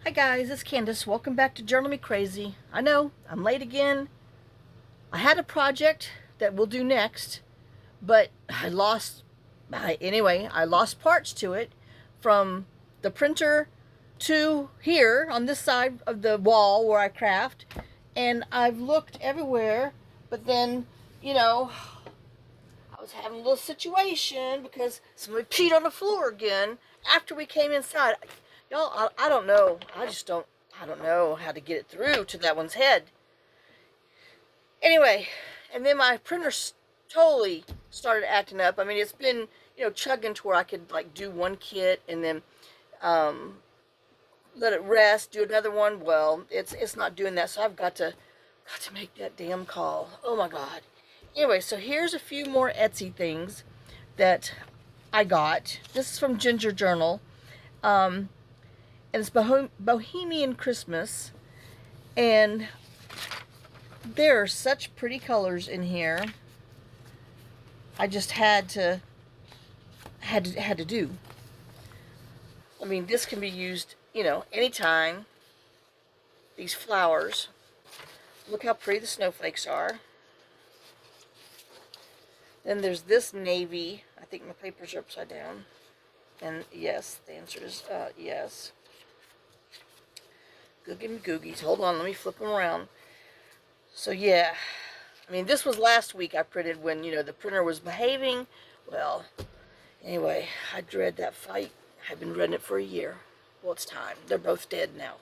Hi guys, it's Candace. Welcome back to Journal Me Crazy. I know, I'm late again. I had a project that we'll do next, but I lost parts to it from the printer to here on this side of the wall where I craft, and I've looked everywhere, but then, I was having a little situation because somebody peed on the floor again after we came inside. Y'all, I don't know. I don't know how to get it through to that one's head. Anyway, and then my printer totally started acting up. I mean, it's been, chugging to where I could, like, do one kit and then let it rest, do another one. Well, it's not doing that, so I've got to make that damn call. Oh, my God. Anyway, so here's a few more Etsy things that I got. This is from Ginger Journal. And it's Bohemian Christmas. And there are such pretty colors in here. I just had to do. I mean, this can be used, anytime. These flowers. Look how pretty the snowflakes are. Then there's this navy. I think my papers are upside down. And yes, the answer is yes. Googie and googies. Hold on, let me flip them around. So yeah, I mean, this was last week I printed when, the printer was behaving. Well, anyway, I dread that fight. I've been dreading it for a year. Well, it's time. They're both dead now.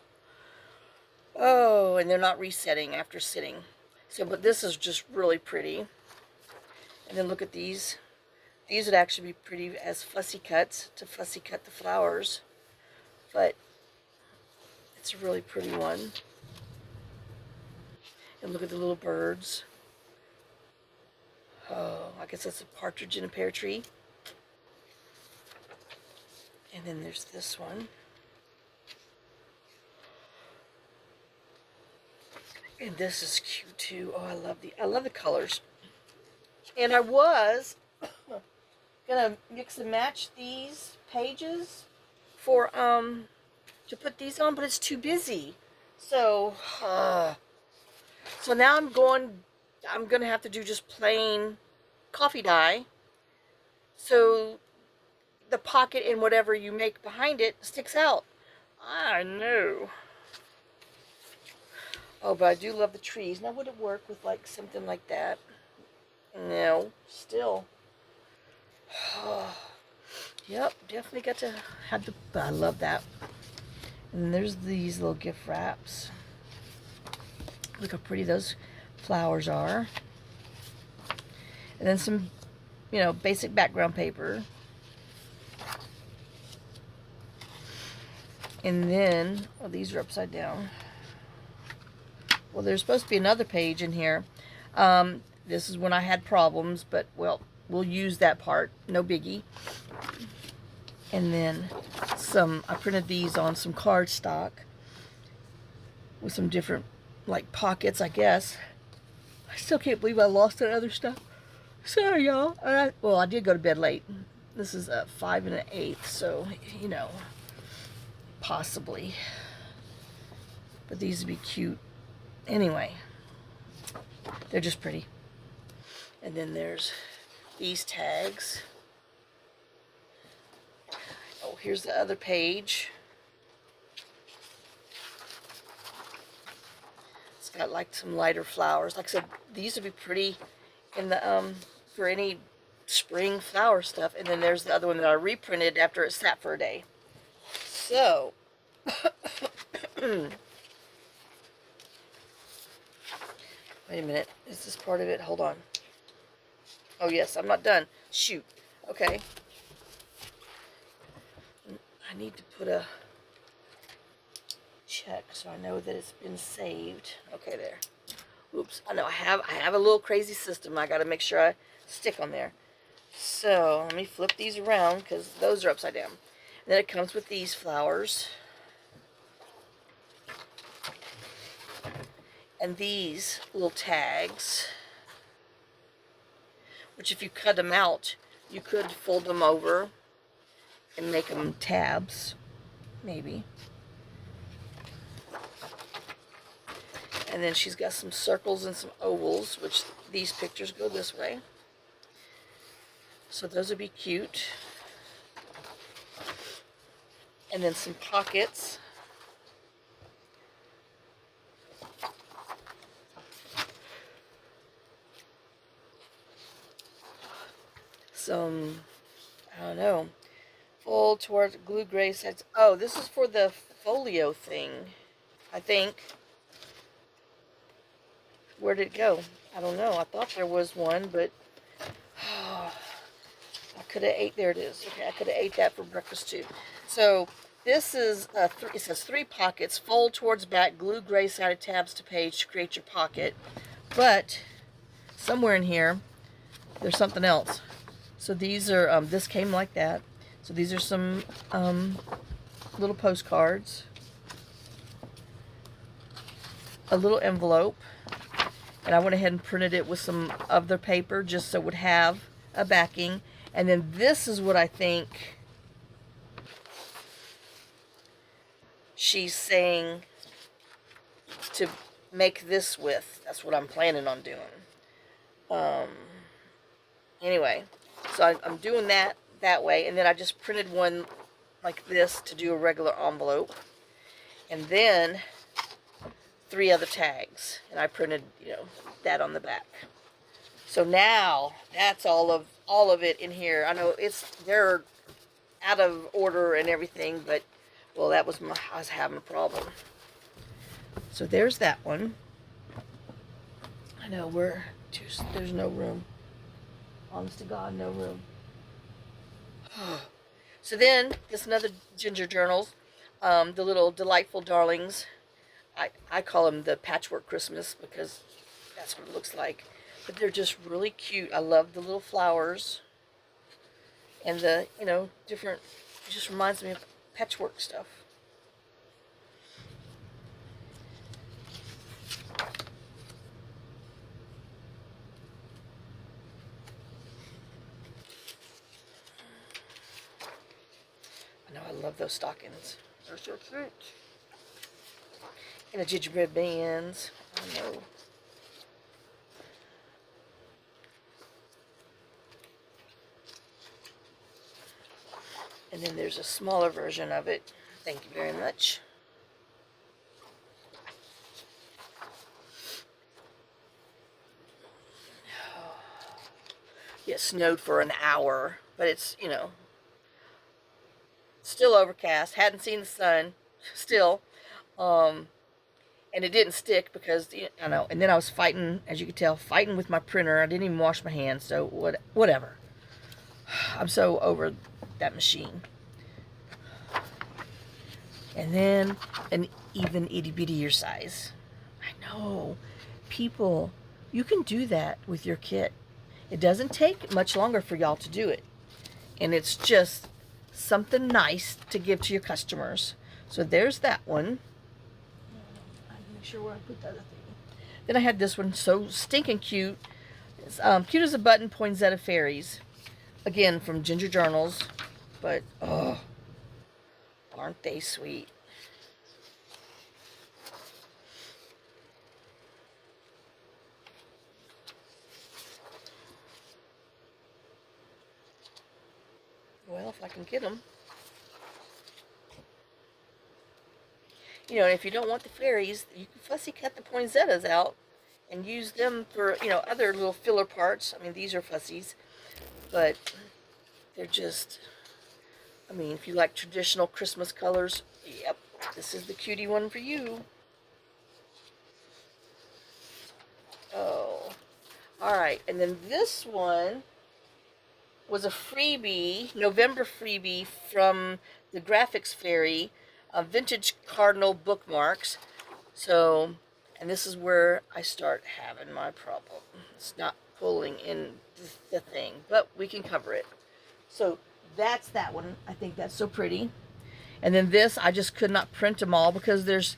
Oh, and they're not resetting after sitting. So, but this is just really pretty. And then look at these. These would actually be pretty as fussy cuts to fussy cut the flowers. But it's a really pretty one. And look at the little birds. Oh, I guess that's a partridge in a pear tree. And then there's this one. And this is cute too. Oh, I love the colors. And I was gonna mix and match these pages for to put these on, but it's too busy. So so now I'm gonna have to do just plain coffee dye, so the pocket and whatever you make behind it sticks out. I know. Oh, but I do love the trees. Now, would it work with like something like that? No, still. Yep, definitely got to have the. I love that. And there's these little gift wraps. Look how pretty those flowers are. And then some, basic background paper. And then, oh, these are upside down. Well, there's supposed to be another page in here. This is when I had problems, but, well, we'll use that part. No biggie. And then I printed these on some cardstock with some different, like, pockets, I guess. I still can't believe I lost that other stuff. Sorry, y'all. Well, I did go to bed late. This is a 5 1/8, so, possibly. But these would be cute. Anyway, they're just pretty. And then there's these tags. Oh, here's the other page. It's got like some lighter flowers. Like I said, these would be pretty in the for any spring flower stuff. And then there's the other one that I reprinted after it sat for a day. So wait a minute. Is this part of it? Hold on. Oh, yes, I'm not done. Shoot. Okay. I need to put a check so I know that it's been saved. Okay, there. Oops. I know I have a little crazy system. I got to make sure I stick on there. So, let me flip these around because those are upside down. And then it comes with these flowers. And these little tags, which if you cut them out, you could fold them over and make them tabs, maybe. And then she's got some circles and some ovals, which these pictures go this way. So those would be cute. And then some pockets. Some, I don't know, fold towards glue gray sets. Oh, this is for the folio thing, I think. Where did it go? I don't know. I thought there was one, but I could have ate. There it is. Okay, I could have ate that for breakfast too. So this is it says 3 pockets. Fold towards back. Glue gray sided tabs to page to create your pocket. But somewhere in here, there's something else. So these are this came like that. So these are some little postcards, a little envelope. And I went ahead and printed it with some other paper just so it would have a backing. And then this is what I think she's saying to make this with. That's what I'm planning on doing. Anyway, so I'm doing that way. And then I just printed one like this to do a regular envelope. And then 3 other tags, and I printed, that on the back. So now that's all of it in here. I know they're out of order and everything, but well, I was having a problem. So there's that one. I know there's no room. Honest to God, no room. So then this another ginger journals, the little delightful darlings. I call them the patchwork Christmas because that's what it looks like. But they're just really cute. I love the little flowers. And the, different, it just reminds me of patchwork stuff. I know, I love those stockings. They're so cute. And the gingerbread bands. I know. And then there's a smaller version of it. Thank you very much. It snowed for an hour, but it's, still overcast. Hadn't seen the sun still. And it didn't stick because, I know. And then I was fighting, as you can tell, fighting with my printer. I didn't even wash my hands, so whatever. I'm so over that machine. And then an even itty-bittier size. I know. People, you can do that with your kit. It doesn't take much longer for y'all to do it. And it's just something nice to give to your customers. So there's that one. Make sure where I put the other thing. Then I had this one, so stinking cute. It's cute as a button, Poinsettia Fairies. Again, from Ginger Journals. But, oh, aren't they sweet? Well, if I can get them. If you don't want the fairies, you can fussy cut the poinsettias out and use them for, other little filler parts. I mean, these are fussies, but they're just, if you like traditional Christmas colors, yep, this is the cutie one for you. Oh, all right. And then this one was a freebie, November freebie from the Graphics Fairy. Vintage Cardinal bookmarks. So, and this is where I start having my problem. It's not pulling in the thing, but we can cover it. So that's that one. I think that's so pretty. And then this, I just could not print them all because there's,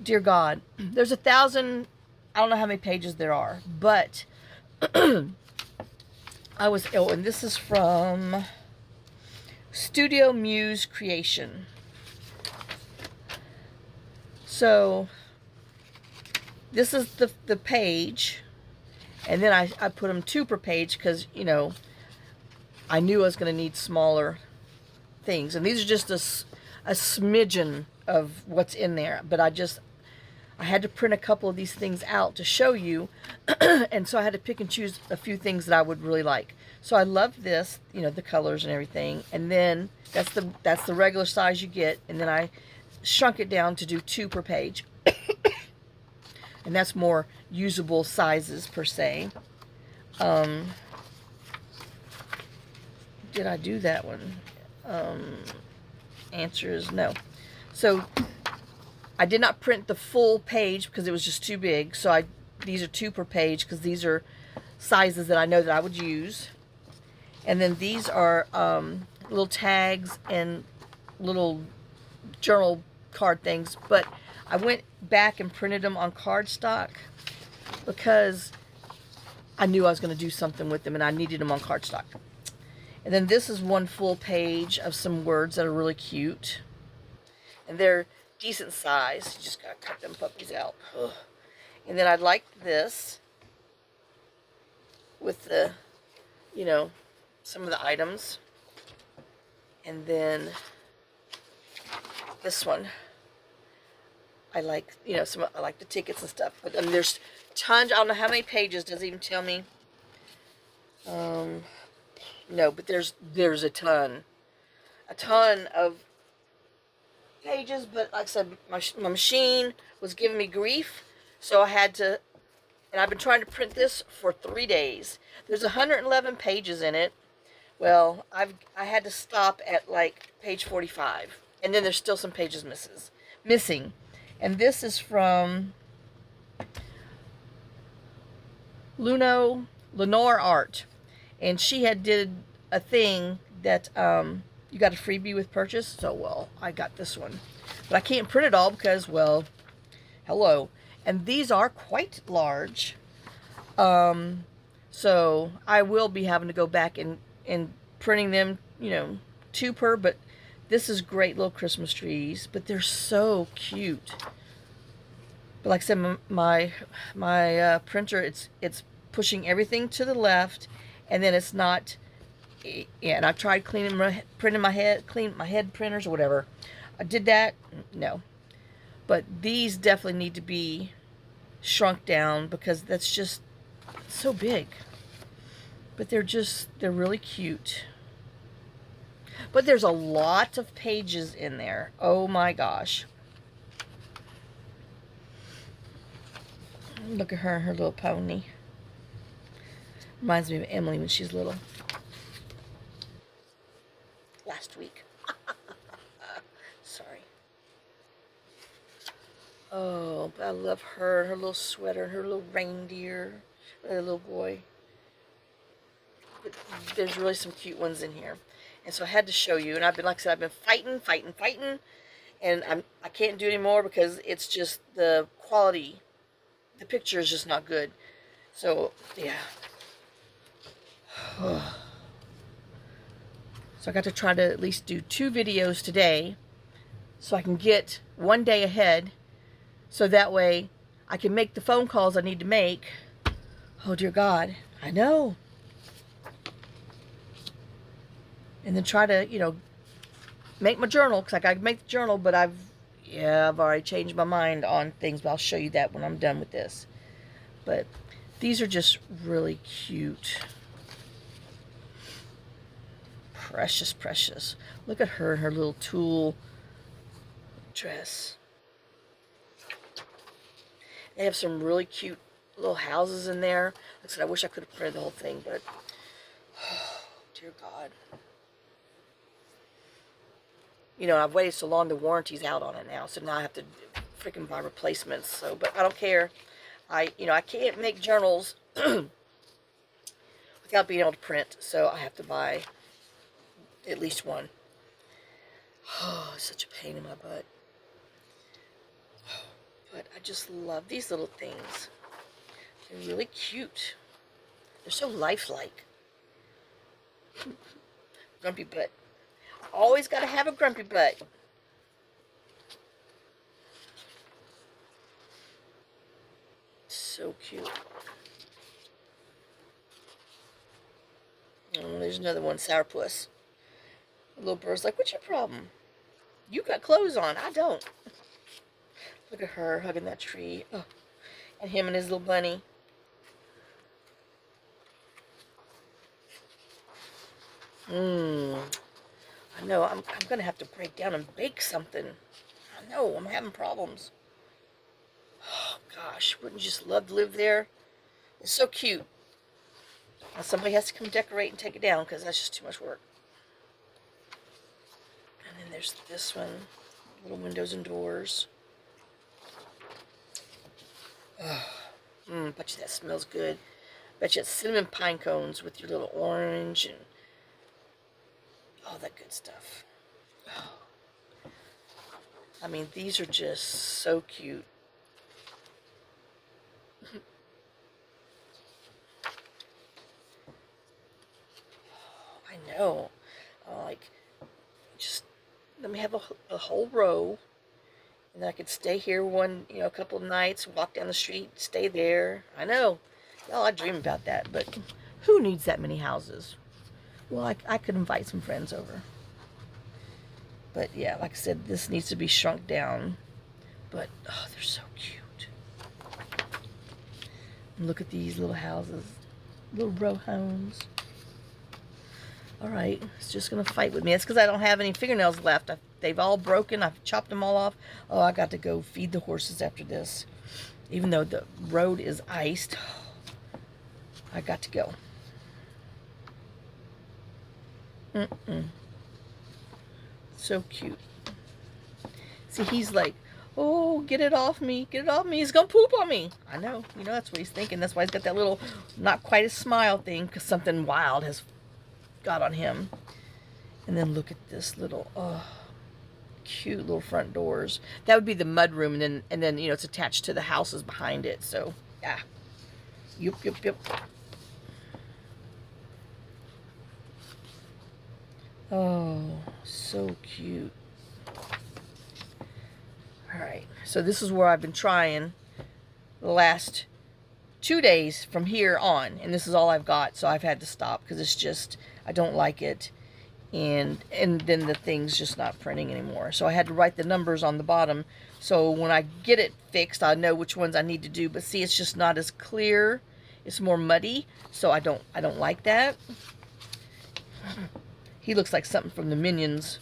dear God, there's 1,000, I don't know how many pages there are, but and this is from Studio Muse Creation. So this is the page, and then I put them 2 per page because, you know, I knew I was going to need smaller things. And these are just a smidgen of what's in there. But I had to print a couple of these things out to show you. And so I had to pick and choose a few things that I would really like. So I love this, you know, the colors and everything. And then that's the regular size you get. And then I shrunk it down to do 2 per page. And that's more usable sizes per se. Did I do that one? Answer is no. So I did not print the full page because it was just too big. So these are 2 per page because these are sizes that I know that I would use. And then these are little tags and little journal card things. But I went back and printed them on cardstock because I knew I was going to do something with them and I needed them on cardstock. And then this is 1 full page of some words that are really cute. And they're decent size. You just got to cut them puppies out. Ugh. And then I like this with the, you know, some of the items. And then this one. I like, you know, I like the tickets and stuff. But there's tons. I don't know how many pages. Does it even tell me? No, but there's a ton of pages. But like I said, my machine was giving me grief, so I had to. And I've been trying to print this for 3 days. There's 111 pages in it. Well, I had to stop at like page 45, and then there's still some pages missing. And this is from LunoraRT. And she had did a thing that you got a freebie with purchase. So, well, I got this one. But I can't print it all because, well, hello. And these are quite large. So I will be having to go back and printing them, you know, 2 per. But this is great little Christmas trees. But they're so cute. But like I said, my printer, it's pushing everything to the left. And then it's not, yeah, and I tried cleaning my head printers or whatever. I did that, no. But these definitely need to be shrunk down because that's just so big. But they're really cute. But there's a lot of pages in there. Oh my gosh. Look at her little pony. Reminds me of Emily when she's little. Last week. Sorry. Oh, but I love her little sweater, her little reindeer, her little boy. But there's really some cute ones in here. And so I had to show you. And I've been, like I said, I've been fighting. And I can't do it anymore because it's just the quality. The picture is just not good. So, yeah. So I got to try to at least do 2 videos today so I can get 1 day ahead so that way I can make the phone calls I need to make. Oh dear God, I know. And then try to, you know, make my journal because I got to make the journal, but I've already changed my mind on things, but I'll show you that when I'm done with this. But these are just really cute. Precious. Look at her in her little tulle dress. They have some really cute little houses in there. Like I said, I wish I could have printed the whole thing, but oh, dear God. You know, I've waited so long, the warranty's out on it now, so now I have to freaking buy replacements. So, but I don't care. I can't make journals without being able to print, so I have to buy at least one. Oh, it's such a pain in my butt. But I just love these little things. They're really cute. They're so lifelike. Grumpy butt. Always got to have a grumpy butt. So cute. Oh, there's another one, Sourpuss. The little bird's like, what's your problem? You got clothes on. I don't. Look at her hugging that tree. Oh. And him and his little bunny. I know. I'm going to have to break down and bake something. I know. I'm having problems. Oh, gosh. Wouldn't you just love to live there? It's so cute. Now somebody has to come decorate and take it down because that's just too much work. And then there's this one. Little windows and doors. Oh, bet you that smells good. Bet you it's cinnamon pine cones with your little orange and all that good stuff. Oh. I mean, these are just so cute. I know. Like, just let me have a whole row. And I could stay here a couple of nights, walk down the street, stay there. I know. Y'all, I dream about that, but who needs that many houses? Well, I could invite some friends over. But yeah, like I said, this needs to be shrunk down. But, oh, they're so cute. And look at these little houses. Little row homes. Alright, it's just going to fight with me. That's because I don't have any fingernails left. They've all broken. I've chopped them all off. Oh, I got to go feed the horses after this. Even though the road is iced, I got to go. So cute. See, he's like, oh, get it off me. Get it off me. He's going to poop on me. I know. You know, that's what he's thinking. That's why he's got that little, not quite a smile thing, because something wild has got on him. And then look at this little, cute little front doors. That would be the mud room, and then it's attached to the houses behind it. So, yeah. Yup. Oh, so cute. Alright, so this is where I've been trying the last 2 days from here on, and this is all I've got, so I've had to stop because it's just, I don't like it, and then the thing's just not printing anymore. So I had to write the numbers on the bottom, so when I get it fixed, I know which ones I need to do. But see, it's just not as clear. It's more muddy, so I don't like that. He looks like something from the Minions.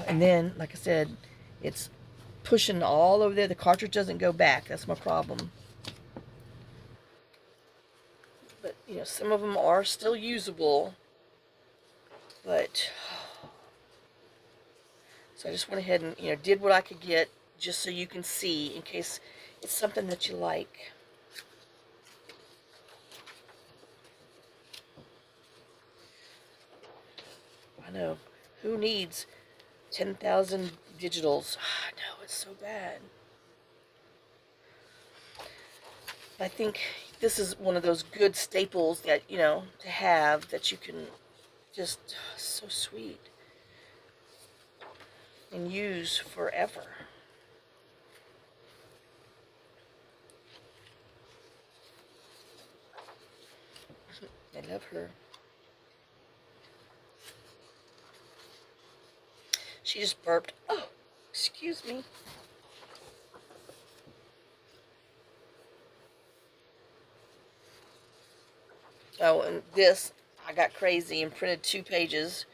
And then, like I said, it's pushing all over there. The cartridge doesn't go back. That's my problem. But, some of them are still usable. But, so I just went ahead and, did what I could get just so you can see in case it's something that you like. I know. Who needs 10,000 digitals? I know, it's so bad. I think this is one of those good staples that, to have, that you can just, so sweet, and use forever. I love her. She just burped. Oh, excuse me. Oh, and this, I got crazy and printed 2 pages.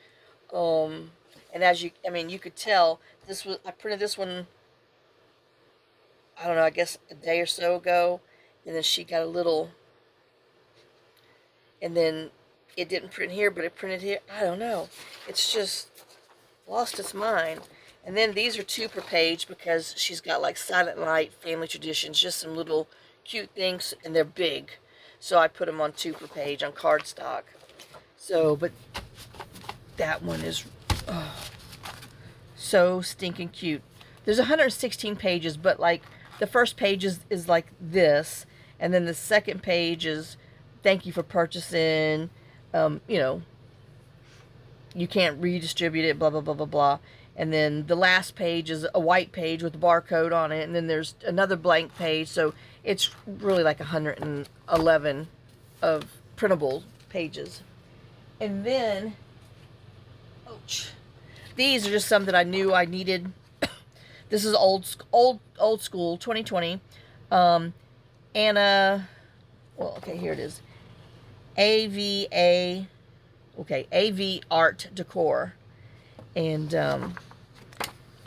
And as you could tell, I printed this one, I don't know, I guess a day or so ago. And then she got a little, and then it didn't print here, but it printed here. I don't know. It's just lost its mind. And then these are 2 per page because she's got like Silent Night, Family Traditions, just some little cute things, and they're big. So I put them on 2 per page on cardstock. So, but that one is so stinking cute. There's 116 pages, but like the first page is like this, and then the second page is thank you for purchasing, you can't redistribute it, blah, blah, blah, blah, blah. And then the last page is a white page with a barcode on it, and then there's another blank page. So it's really like 111 of printable pages. And then, ouch, these are just some that I knew I needed. This is old school, 2020. Anna, well, okay, here it is. AVA, okay, AV Art Decor. And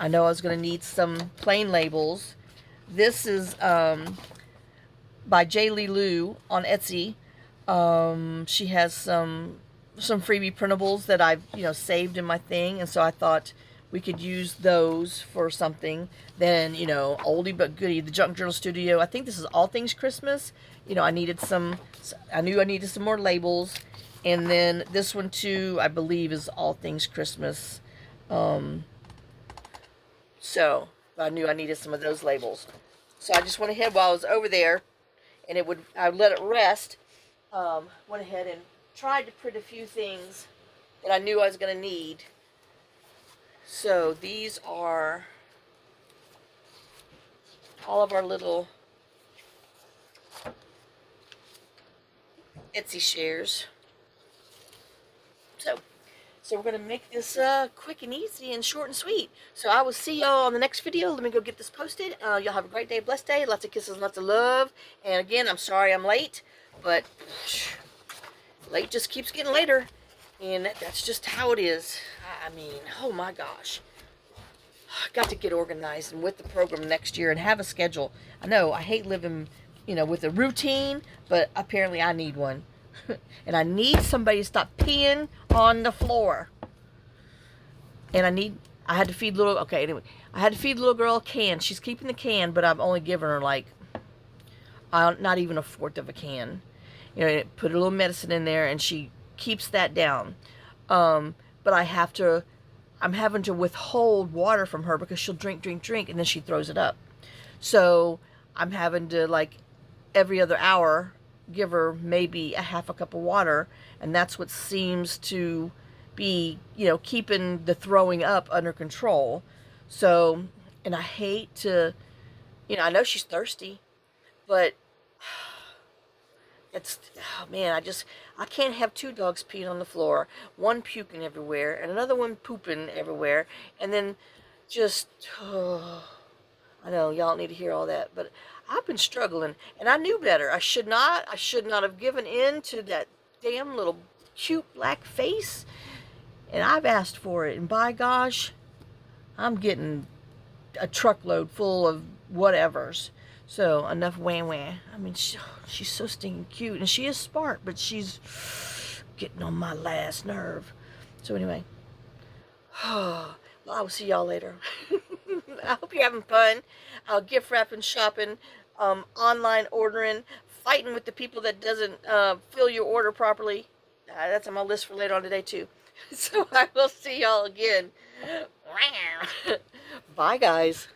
I know I was going to need some plain labels. This is by J. Lee Lou on Etsy. She has some freebie printables that I've, saved in my thing, and so I thought we could use those for something. Then, oldie but goodie, the Junk Journal Studio. I think this is All Things Christmas. I needed I knew I needed some more labels. And then this one too, I believe, is All Things Christmas. So I knew I needed some of those labels. So I just went ahead while I was over there, and I would let it rest. Went ahead and tried to print a few things that I knew I was going to need. So these are all of our little Etsy shares. So we're going to make this quick and easy and short and sweet. So I will see y'all on the next video. Let me go get this posted. Y'all have a great day, blessed day. Lots of kisses, lots of love. And again, I'm sorry I'm late, but late just keeps getting later. And that's just how it is. I mean, oh my gosh. I got to get organized and with the program next year and have a schedule. I know, I hate living, with a routine, but apparently I need one. And I need somebody to stop peeing on the floor. And I had to feed I had to feed the little girl a can. She's keeping the can, but I've only given her like, not even a fourth of a can. Put a little medicine in there, and she keeps that down. But I'm having to withhold water from her because she'll drink, and then she throws it up. So I'm having to, like, every other hour give her maybe a half a cup of water, and that's what seems to be, keeping the throwing up under control. So, and I hate to, I know she's thirsty, but oh man, I can't have two dogs peeing on the floor, one puking everywhere, and another one pooping everywhere, and then just, I know y'all need to hear all that, but I've been struggling, and I knew better. I should not have given in to that damn little cute black face, and I've asked for it, and by gosh, I'm getting a truckload full of whatevers. So enough wah-wah. I mean, she's so stinking cute, and she is smart, but she's getting on my last nerve. So anyway, well, I will see y'all later. I hope you're having fun. Gift wrapping, shopping, online ordering, fighting with the people that doesn't fill your order properly. That's on my list for later on today too. So I will see y'all again. Bye, guys.